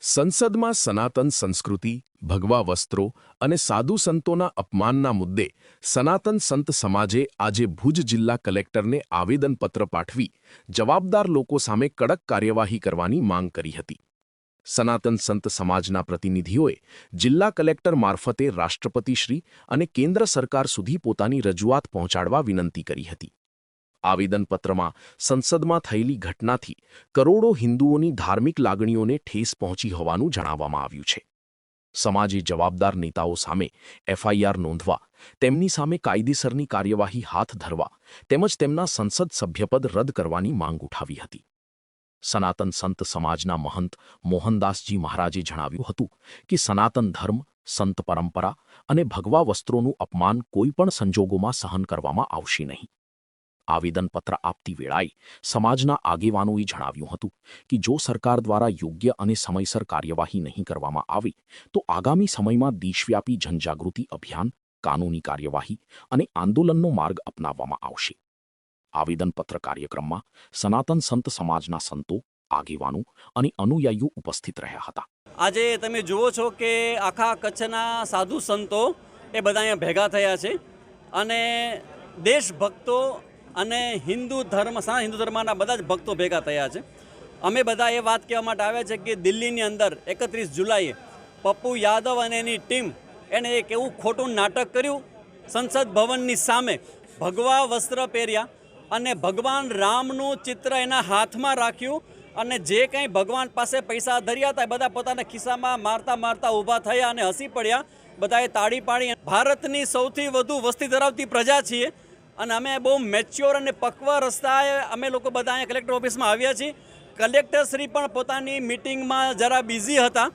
સંસદમાં સનાતન સંસ્કૃતિ, ભગવા વસ્ત્રો અને સાધુ સંતોના અપમાનના મુદ્દે સનાતન સંત સમાજે આજે ભુજ જિલ્લા કલેક્ટરને આવેદનપત્ર પાઠવી જવાબદાર લોકો સામે કડક કાર્યવાહી કરવાની માંગ કરી હતી. સનાતન સંત સમાજના પ્રતિનિધિઓએ જિલ્લા કલેક્ટર મારફતે રાષ્ટ્રપતિશ્રી અને કેન્દ્ર સરકાર સુધી પોતાની રજૂઆત પહોંચાડવા વિનંતી કરી હતી. આવેદનપત્રમાં સંસદમાં થયેલી ઘટનાથી કરોડો હિન્દુઓની ધાર્મિક લાગણીઓને ઠેસ પહોંચી હોવાનું જણાવવામાં આવ્યું છે. સમાજે જવાબદાર નેતાઓ સામે એફઆઈઆર નોંધવા, તેમની સામે કાયદેસરની કાર્યવાહી હાથ ધરવા તેમજ તેમના સંસદ સભ્યપદ રદ કરવાની માંગ ઉઠાવી હતી. સનાતન સંત સમાજના મહંત મોહનદાસજી મહારાજે જણાવ્યું હતું કે સનાતન ધર્મ, સંત પરંપરા અને ભગવા વસ્ત્રોનું અપમાન કોઈપણ સંજોગોમાં સહન કરવામાં આવશે નહીં. આવેદનપત્ર આપતી વેળાએ સમાજના આગેવાનોએ જણાવ્યું હતું કે જો સરકાર દ્વારા યોગ્ય અને સમયસર કાર્યવાહી નહીં કરવામાં આવે તો આગામી સમયમાં દેશવ્યાપી જનજાગૃતિ અભિયાન, કાનૂની કાર્યવાહી અને આંદોલનનો માર્ગ અપનાવવામાં આવશે. આવેદનપત્ર કાર્યક્રમમાં સનાતન સંત સમાજના સંતો, આગેવાનો અને અનુયાયીઓ ઉપસ્થિત રહ્યા હતા. આજે તમે જુઓ છો કે આખા કચ્છના સાધુ સંતો એ બધા અહીંયા ભેગા થયા છે અને દેશભક્તો અને હિન્દુ ધર્મના બધા જ ભક્તો ભેગા થયા છે. અમે બધા એ વાત કહેવા માટે આવ્યા છે કે દિલ્હીની અંદર 31 જુલાઈએ પપ્પુ યાદવ અને એની ટીમ એને એક એવું ખોટું નાટક કર્યું. સંસદ ભવનની સામે ભગવા વસ્ત્ર પહેર્યા અને ભગવાન રામનું ચિત્ર એના હાથમાં રાખ્યું અને જે કંઈ ભગવાન પાસે પૈસા ધર્યા હતા એ બધા પોતાના ખિસ્સામાં મારતા મારતા ઊભા થયા અને હસી પડ્યા. બધાએ તાળી પાડી. ભારતની સૌથી વધુ વસ્તી ધરાવતી પ્રજા છીએ અને અમે બહુ મેચ્યોર અને પક્વ રસ્તાએ અમે લોકો બધા અહીંયા કલેક્ટર ઓફિસમાં આવ્યા છીએ. કલેક્ટરશ્રી પણ પોતાની મિટિંગમાં જરા બિઝી હતા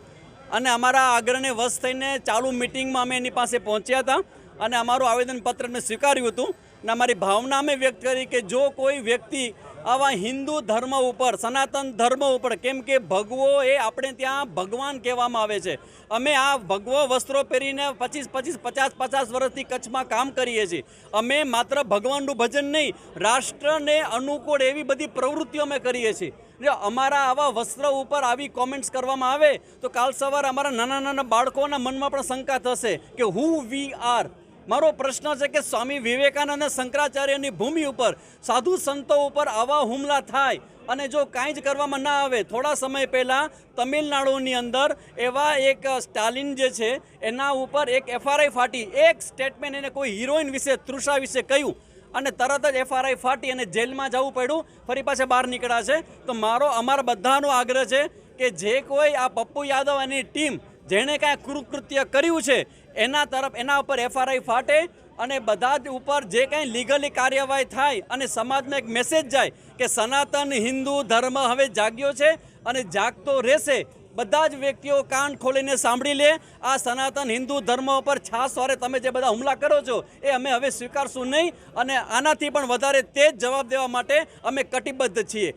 અને અમારા આગ્રહને વશ થઈને ચાલુ મિટિંગમાં અમે એની પાસે પહોંચ્યા હતા અને અમારું આવેદનપત્ર મેં સ્વીકાર્યું હતું અને અમારી ભાવના અમે વ્યક્ત કરી કે જો કોઈ વ્યક્તિ આવા હિન્દુ ધર્મ ઉપર, સનાતન ધર્મ ઉપર, કેમ કે ભગવો એ આપણે ત્યાં ભગવાન કહેવામાં આવે છે. અમે આ ભગવો વસ્ત્રો પહેરીને 50 વર્ષથી કચ્છમાં કામ કરીએ છીએ. અમે માત્ર ભગવાનનું ભજન નહીં, રાષ્ટ્રને અનુકૂળ એવી બધી પ્રવૃત્તિઓ અમે કરીએ છીએ. જો અમારા આવા વસ્ત્ર ઉપર આવી કોમેન્ટ્સ કરવામાં આવે તો કાલ સવારે અમારા નાના નાના બાળકોના મનમાં પણ શંકા થશે કે હુ વી આર. મારો પ્રશ્ન છે કે સ્વામી વિવેકાનંદ અને શંકરાચાર્યની ભૂમિ ઉપર સાધુ સંતો ઉપર આવા હુમલા થાય અને જો કાંઈ જ કરવામાં ના આવે. થોડા સમય પહેલાં તમિલનાડુની અંદર એવા એક સ્ટાલિન જે છે એના ઉપર એક એફઆરઆઈ ફાટી, એક સ્ટેટમેન્ટ એને કોઈ હિરોઈન વિશે, તૃષા વિશે કહ્યું અને તરત જ એફઆરઆઈ ફાટી અને જેલમાં જવું પડ્યું, ફરી પાછા બહાર નીકળ્યા છે. તો અમારા બધાનો આગ્રહ છે કે જે કોઈ આ પપ્પુ યાદવ અને ટીમ જેણે કાંઈ કૃત્ય કર્યું છે એના ઉપર એફઆરઆઈ ફાટે અને બધા જ ઉપર જે કાંઈ લીગલી કાર્યવાહી થાય અને સમાજમાં એક મેસેજ જાય કે સનાતન હિન્દુ ધર્મ હવે જાગ્યો છે અને જાગતો રહેશે. બધા જ વ્યક્તિઓ કાન ખોલીને સાંભળી લે. આ સનાતન હિન્દુ ધર્મ ઉપર છાસવારે તમે જે બધા હુમલા કરો છો એ અમે હવે સ્વીકારશું નહીં અને આનાથી પણ વધારે તેજ જવાબ દેવા માટે અમે કટિબદ્ધ છીએ.